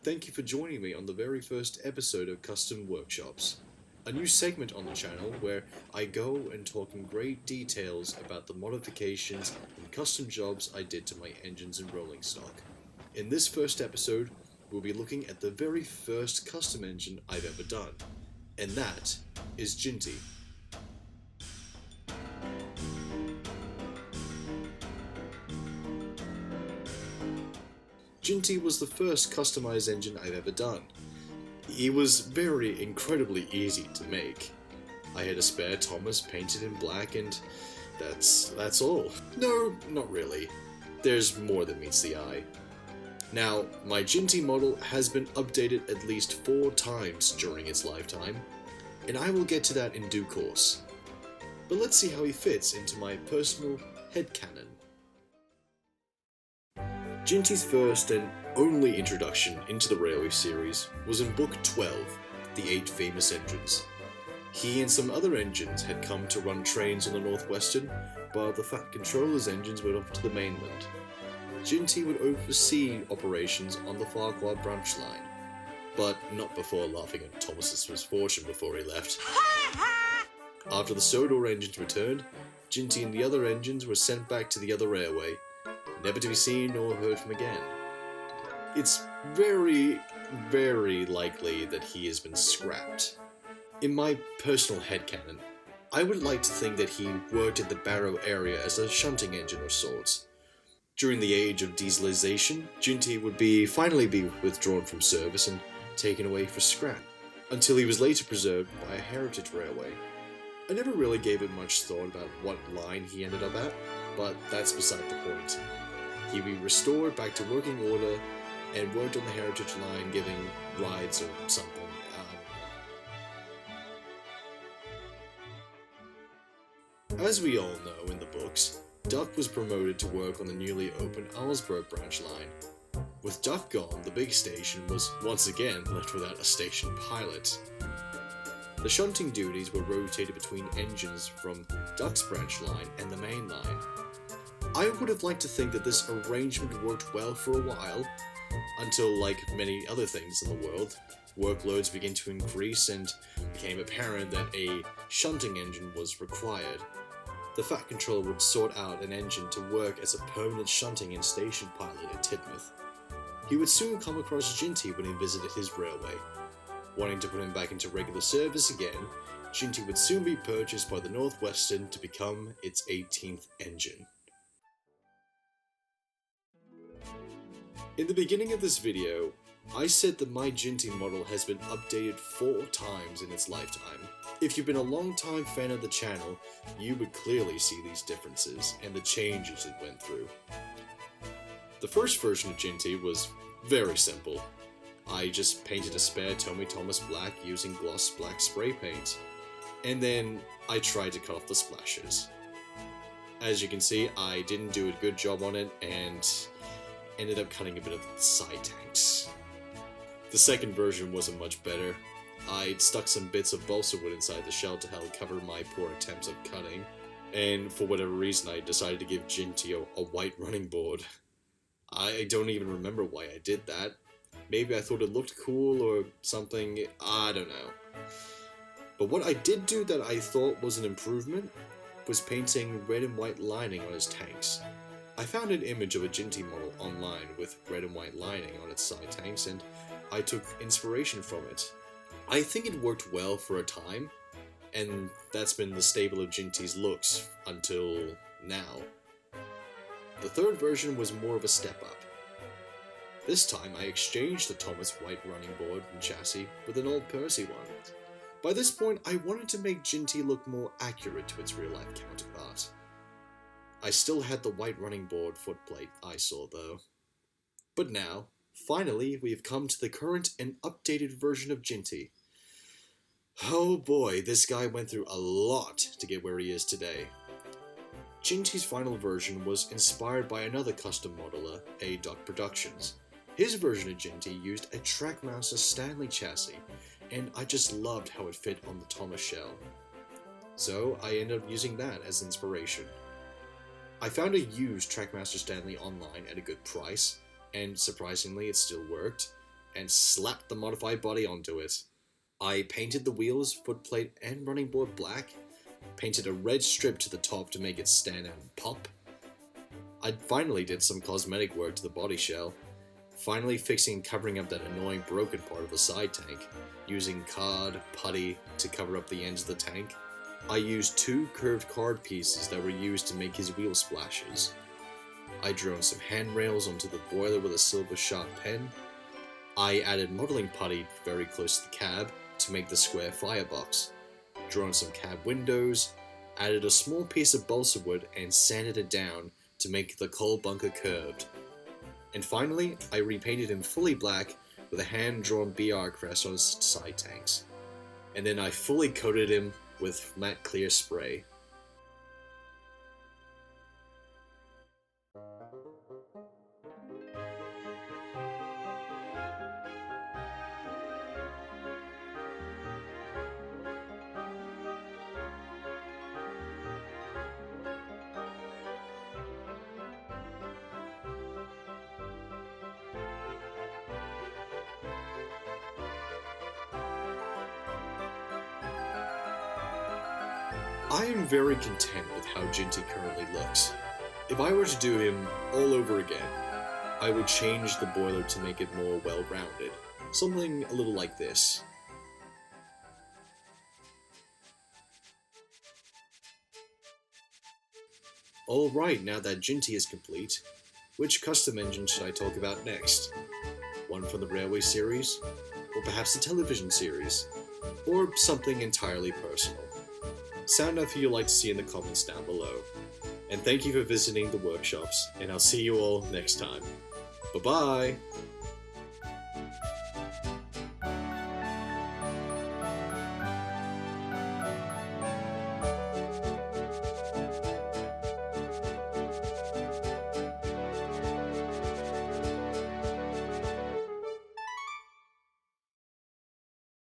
Thank you for joining me on the very first episode of Custom Workshops, a new segment on the channel where I go and talk in great details about the modifications and custom jobs I did to my engines and rolling stock. In this first episode, we'll be looking at the very first custom engine I've ever done, and that is Jinty. Jinty was the first customized engine I've ever done. It was very incredibly easy to make. I had a spare Thomas painted in black and that's all. No, not really. There's more than meets the eye. Now, my Jinty model has been updated at least 4 times during its lifetime, and I will get to that in due course. But let's see how he fits into my personal headcanon. Jinty's first and only introduction into the Railway series was in Book 12, The 8 Famous Engines. He and some other engines had come to run trains on the Northwestern, while the Fat Controller's engines went off to the mainland. Jinty would oversee operations on the Farquhar branch line, but not before laughing at Thomas's misfortune before he left. After the Sodor engines returned, Jinty and the other engines were sent back to the other railway, never to be seen or heard from again. It's very, very likely that he has been scrapped. In my personal headcanon, I would like to think that he worked in the Barrow area as a shunting engine of sorts. During the age of dieselization, Jinty would finally be withdrawn from service and taken away for scrap, until he was later preserved by a heritage railway. I never really gave it much thought about what line he ended up at, but that's beside the point. He'd be restored back to working order and worked on the heritage line giving rides or something. As we all know in the books, Duck was promoted to work on the newly opened Alsburg branch line. With Duck gone, the big station was once again left without a station pilot. The shunting duties were rotated between engines from Duck's branch line and the main line. I would have liked to think that this arrangement worked well for a while, until, like many other things in the world, workloads began to increase and became apparent that a shunting engine was required. The Fat Controller would sort out an engine to work as a permanent shunting and station pilot at Tidmouth. He would soon come across Jinty when he visited his railway. Wanting to put him back into regular service again, Jinty would soon be purchased by the Northwestern to become its 18th engine. In the beginning of this video, I said that my Jinty model has been updated 4 times in its lifetime. If you've been a long-time fan of the channel, you would clearly see these differences and the changes it went through. The first version of Jinty was very simple. I just painted a spare Tomy Thomas black using gloss black spray paint, and then I tried to cut off the splashes. As you can see, I didn't do a good job on it and ended up cutting a bit of the side tanks. The second version wasn't much better. I'd stuck some bits of balsa wood inside the shell to help cover my poor attempts at cutting, and for whatever reason I decided to give Jinty a white running board. I don't even remember why I did that. Maybe I thought it looked cool or something, I don't know. But what I did do that I thought was an improvement was painting red and white lining on his tanks. I found an image of a Jinty model online with red and white lining on its side tanks, and I took inspiration from it. I think it worked well for a time, and that's been the staple of Jinty's looks until now. The third version was more of a step up. This time I exchanged the Thomas white running board and chassis with an old Percy one. By this point I wanted to make Jinty look more accurate to its real life counterpart. I still had the white running board footplate I saw though. But now, finally, we have come to the current and updated version of Jinty. Oh boy, this guy went through a lot to get where he is today. Jinty's final version was inspired by another custom modeler, A. Duck Productions. His version of Jinty used a Trackmaster Stanley chassis, and I just loved how it fit on the Thomas shell. So I ended up using that as inspiration. I found a used Trackmaster Stanley online at a good price, and surprisingly it still worked, and slapped the modified body onto it. I painted the wheels, footplate, and running board black, painted a red strip to the top to make it stand out and pop. I finally did some cosmetic work to the body shell, finally fixing and covering up that annoying broken part of the side tank, using card, putty to cover up the ends of the tank. I used 2 curved card pieces that were used to make his wheel splashes. I drew on some handrails onto the boiler with a silver sharp pen. I added modeling putty very close to the cab to make the square firebox, drew on some cab windows, added a small piece of balsa wood and sanded it down to make the coal bunker curved. And finally, I repainted him fully black with a hand-drawn BR crest on his side tanks. And then I fully coated him with matte clear spray. I am very content with how Jinty currently looks. If I were to do him all over again, I would change the boiler to make it more well-rounded. Something a little like this. Alright, now that Jinty is complete, which custom engine should I talk about next? One from the Railway series? Or perhaps the television series? Or something entirely personal? Sound out who you'd like to see in the comments down below. And thank you for visiting the workshops, and I'll see you all next time. Bye-bye!